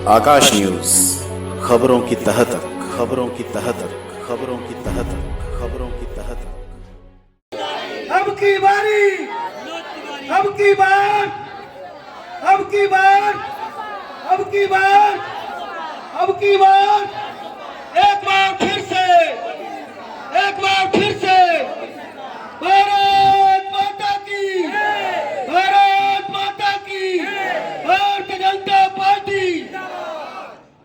आकाश news, खबरों की तह तक, खबरों की तह तक, खबरों की तह तक, खबरों की तह तक। अब की बारी, अब की बार, अब की बार, अब की बार, अब की बार, एक बार फिर से, एक बार फिर से, भारत माता की, भारत माता की, भारतीय जनता पार्टी।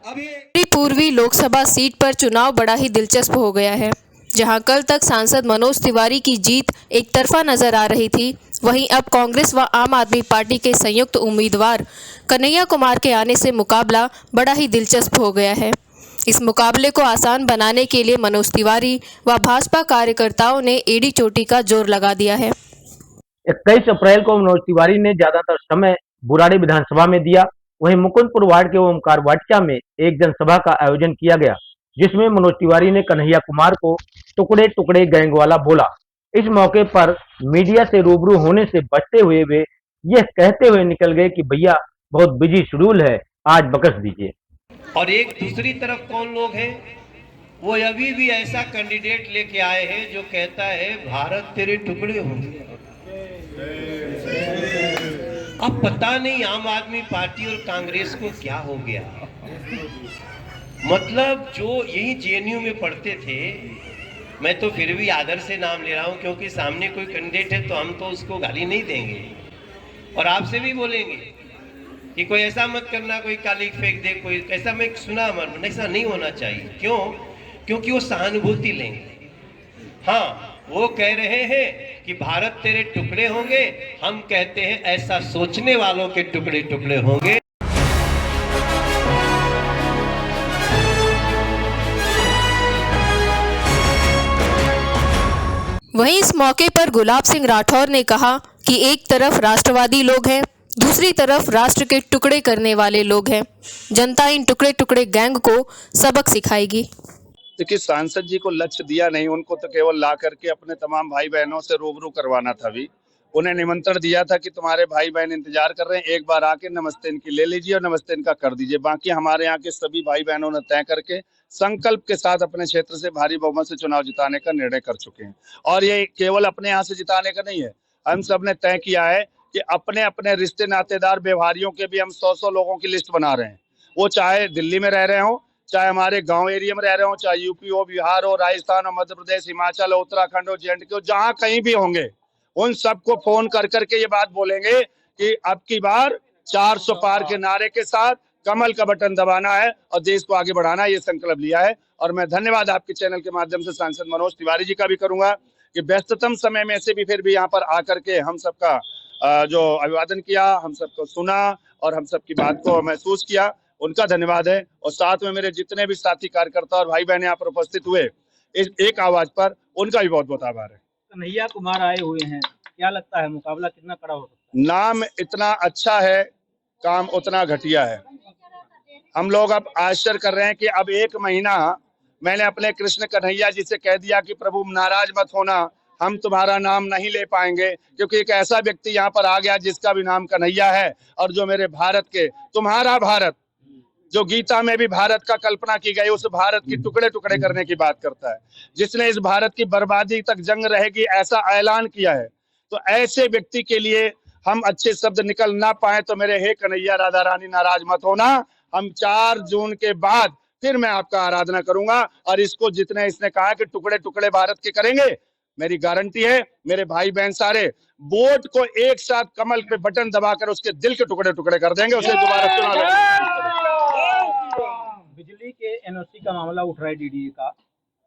अभी पूर्वी लोकसभा सीट पर चुनाव बड़ा ही दिलचस्प हो गया है। जहां कल तक सांसद मनोज तिवारी की जीत एक तरफा नजर आ रही थी, वहीं अब कांग्रेस व आम आदमी पार्टी के संयुक्त उम्मीदवार कन्हैया कुमार के आने से मुकाबला बड़ा ही दिलचस्प हो गया है। इस मुकाबले को आसान बनाने के लिए मनोज तिवारी व भाजपा कार्यकर्ताओं ने एड़ी चोटी का जोर लगा दिया है। 21 अप्रैल को मनोज तिवारी ने ज्यादातर समय बुराड़ी विधानसभा में दिया। वहीं मुकुंदपुर वार्ड के ओमकार वाटिका में एक जनसभा का आयोजन किया गया, जिसमें मनोज तिवारी ने कन्हैया कुमार को टुकड़े टुकड़े गैंग वाला बोला। इस मौके पर मीडिया से रूबरू होने से बचते हुए वे यह कहते हुए निकल गए कि भैया बहुत बिजी शेड्यूल है, आज बकस दीजिए। और एक दूसरी तरफ कौन लोग हैं, वो अभी भी ऐसा कैंडिडेट लेके आए हैं जो कहता है भारत तेरे टुकड़े होंगे। अब पता नहीं आम आदमी पार्टी और कांग्रेस को क्या हो गया। मतलब जो यही जेएनयू में पढ़ते थे, मैं तो फिर भी आदर से नाम ले रहा हूं क्योंकि सामने कोई कैंडिडेट है तो हम तो उसको गाली नहीं देंगे और आपसे भी बोलेंगे कि कोई ऐसा मत करना, कोई काली फेंक दे, कोई ऐसा मैं सुना मन, ऐसा नहीं होना चाहिए। क्यों? क्योंकि वो सहानुभूति लेंगे। हाँ, वो कह रहे हैं कि भारत तेरे टुकड़े होंगे, हम कहते हैं ऐसा सोचने वालों के टुकड़े टुकड़े होंगे। वहीं इस मौके पर गुलाब सिंह राठौर ने कहा कि एक तरफ राष्ट्रवादी लोग हैं, दूसरी तरफ राष्ट्र के टुकड़े करने वाले लोग हैं। जनता इन टुकड़े टुकड़े गैंग को सबक सिखाएगी। देखिए, सांसद जी को लक्ष्य दिया नहीं, उनको तो केवल ला करके अपने तमाम भाई बहनों से रूबरू करवाना था। भी उन्हें निमंत्रण दिया था कि तुम्हारे भाई बहन इंतजार कर रहे हैं, एक बार आके नमस्ते इनकी ले लीजिए और नमस्ते इनका कर दीजिए। बाकी हमारे यहाँ के सभी भाई बहनों ने तय करके संकल्प के साथ अपने क्षेत्र से भारी बहुमत से चुनाव जिताने का निर्णय कर चुके हैं। और ये केवल अपने यहाँ से जिताने का नहीं है, हम सब ने तय किया है कि अपने अपने रिश्ते नातेदार व्यवहारियों के भी हम 100 लोगों की लिस्ट बना रहे हैं। वो चाहे दिल्ली में रह रहे हो, चाहे हमारे गांव एरिया में रह रहे हो, चाहे यूपी हो, बिहार हो, राजस्थान हो, मध्य प्रदेश, हिमाचल हो, उत्तराखंड हो, जेएंडके हो, जहां कहीं भी होंगे, उन सबको फोन कर करके ये बात बोलेंगे कि अब की बार 400 पार के नारे के साथ कमल का बटन दबाना है और देश को आगे बढ़ाना है, ये संकल्प लिया है। और मैं धन्यवाद आपके चैनल के माध्यम से सांसद मनोज तिवारी जी का भी करूंगा कि व्यस्ततम समय में से भी फिर भी यहाँ पर आकर के हम सबका जो अभिवादन किया, हम सबको सुना और हम सबकी बात को महसूस किया, उनका धन्यवाद है। और साथ में मेरे जितने भी साथी कार्यकर्ता और भाई बहन यहाँ पर उपस्थित हुए इस एक आवाज पर, उनका भी बहुत बहुत आभार है। कन्हैया कुमार आए हुए हैं, क्या लगता है मुकाबला कितना कड़ा हो सकता है? नाम इतना अच्छा है, काम उतना घटिया है। हम लोग अब आश्चर्य कर रहे हैं कि अब 1 महीना मैंने अपने कृष्ण कन्हैया जी से कह दिया कि प्रभु नाराज मत होना, हम तुम्हारा नाम नहीं ले पाएंगे, क्योंकि एक ऐसा व्यक्ति यहाँ पर आ गया जिसका भी नाम कन्हैया है और जो मेरे भारत के, तुम्हारा भारत, जो गीता में भी भारत का कल्पना की गई, उस भारत की टुकड़े टुकड़े करने की बात करता है, जिसने इस भारत की बर्बादी तक जंग रहेगी ऐसा ऐलान किया है। तो ऐसे व्यक्ति के लिए हम अच्छे शब्द निकल ना पाए तो मेरे हे कन्हैया राधा रानी नाराज मत होना। हम 4 जून के बाद फिर मैं आपका आराधना करूंगा और इसको जितने इसने कहा कि टुकड़े टुकड़े भारत के करेंगे, मेरी गारंटी है मेरे भाई बहन सारे वोट को एक साथ कमल पे बटन दबाकर उसके दिल के टुकड़े टुकड़े कर देंगे, उसे दोबारा चुना लेंगे। बिजली के एनओसी का मामला उठ रहा है, डीडीए का,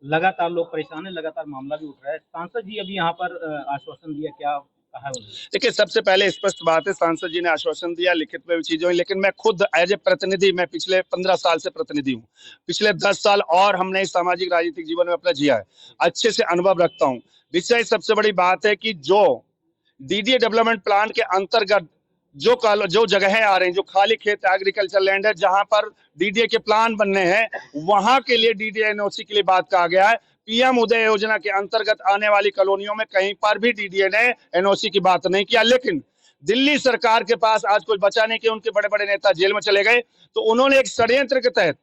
लगातार लोग परेशान है, लगातार मामला भी उठ रहा है। सांसद जी अभी यहाँ पर आश्वासन दिया, क्या कहा? देखिए, सबसे पहले स्पष्ट बात है, सांसद जी ने आश्वासन दिया, लिखित में भी चीजें हुई, लेकिन मैं खुद एज ए प्रतिनिधि, मैं पिछले 15 साल से प्रतिनिधि हूँ, पिछले 10 साल और हमने इस सामाजिक राजनीतिक जीवन में अपना जिया है, अच्छे से अनुभव रखता हूँ। विषय सबसे बड़ी बात है कि जो डीडीए डेवलपमेंट प्लान के अंतर्गत जो जगहें आ रही हैं, जो खाली खेत एग्रीकल्चर लैंड है जहां पर डीडीए के प्लान बनने हैं, वहां के लिए डीडीए एनओसी के लिए बात कहा गया है। पीएम उदय योजना के अंतर्गत आने वाली कॉलोनियों में कहीं पर भी डीडीए ने एनओसी की बात नहीं किया, लेकिन दिल्ली सरकार के पास आज कोई बचा नहीं कि उनके बड़े बड़े नेता जेल में चले गए, तो उन्होंने एक षड्यंत्र के तहत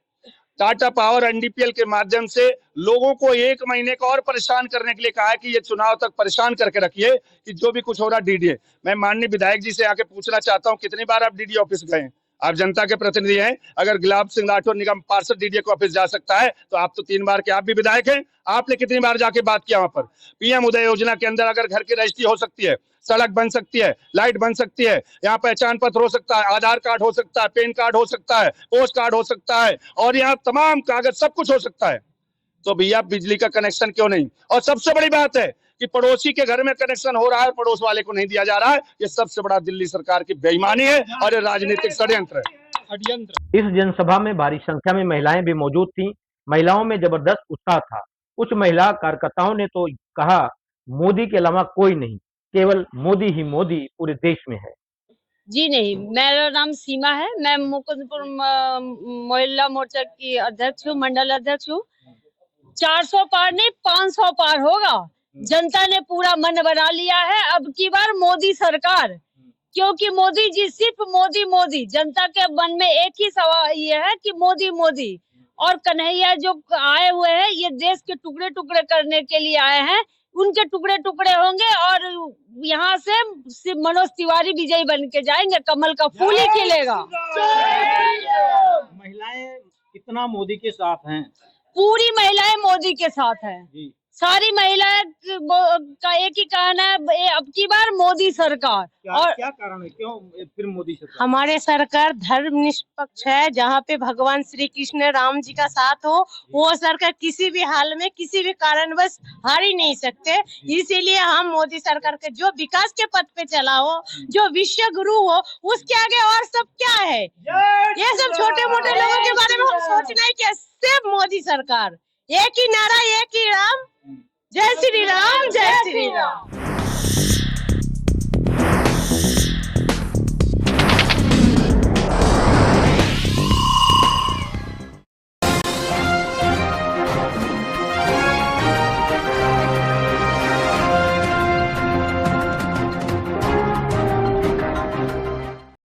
टाटा पावर एनडीपीएल के माध्यम से लोगों को 1 महीने का और परेशान करने के लिए कहा है कि ये चुनाव तक परेशान करके रखिए कि जो भी कुछ हो रहा डीडीए। मैं माननीय विधायक जी से आके पूछना चाहता हूं, कितनी बार आप डीडीए ऑफिस गए? आप जनता के प्रतिनिधि हैं। अगर गुलाब सिंह राठौर निगम पार्षद डीडीए को ऑफिस जा सकता है तो आप तो 3 बार के आप भी विधायक हैं, आपने कितनी बार जाके बात किया वहां पर? पीएम उदय योजना के अंदर अगर घर की रजिस्ट्री हो सकती है, सड़क बन सकती है, लाइट बन सकती है, यहाँ पहचान पत्र हो सकता है, आधार कार्ड हो सकता है, पैन कार्ड हो सकता है, पोस्ट कार्ड हो सकता है और यहाँ तमाम कागज सब कुछ हो सकता है, तो भैया बिजली का कनेक्शन क्यों नहीं? और सबसे बड़ी बात है कि पड़ोसी के घर में कनेक्शन हो रहा है, पड़ोस वाले को नहीं दिया जा रहा है। ये सबसे बड़ा दिल्ली सरकार की बेईमानी है और ये राजनीतिक षड्यंत्र है। इस जनसभा में भारी संख्या में महिलाएं भी मौजूद थीं। महिलाओं में जबरदस्त उत्साह था। कुछ महिला कार्यकर्ताओं ने तो कहा, मोदी के अलावा कोई नहीं, केवल मोदी ही मोदी पूरे देश में है। जी नहीं, मेरा नाम सीमा है। मैं मुकुंदपुर महिला मोर्चा की अध्यक्ष हूँ, मंडल अध्यक्ष हूँ। 400 पार नहीं 500 पार होगा। जनता ने पूरा मन बना लिया है अब की बार मोदी सरकार, क्योंकि मोदी जी सिर्फ मोदी मोदी, जनता के मन में एक ही सवाल ये है कि मोदी मोदी। और कन्हैया जो आए हुए हैं ये देश के टुकड़े टुकड़े करने के लिए आए हैं, उनके टुकड़े टुकड़े होंगे और यहाँ से मनोज तिवारी विजयी बन के जाएंगे, कमल का फूल ही खिलेगा। महिलाएं कितना मोदी के साथ हैं? पूरी महिलाएं मोदी के साथ हैं। सारी महिलाएं का एक ही कहना है, अब की बार मोदी सरकार। और क्या कारण है, क्यों फिर मोदी सरकार? हमारे सरकार धर्म निष्पक्ष है, जहाँ पे भगवान श्री कृष्ण राम जी का साथ हो, वो सरकार किसी भी हाल में किसी भी कारणवश हार ही नहीं सकते। इसीलिए हम मोदी सरकार के जो विकास के पथ पे चला हो, जो विश्व गुरु हो, उसके आगे और सब क्या है? ये सब छोटे मोटे लोगों के बारे में हम सोचना है कि सिर्फ मोदी सरकार। एक ही नारा, एक ही राम, जय श्री राम, जय श्री राम।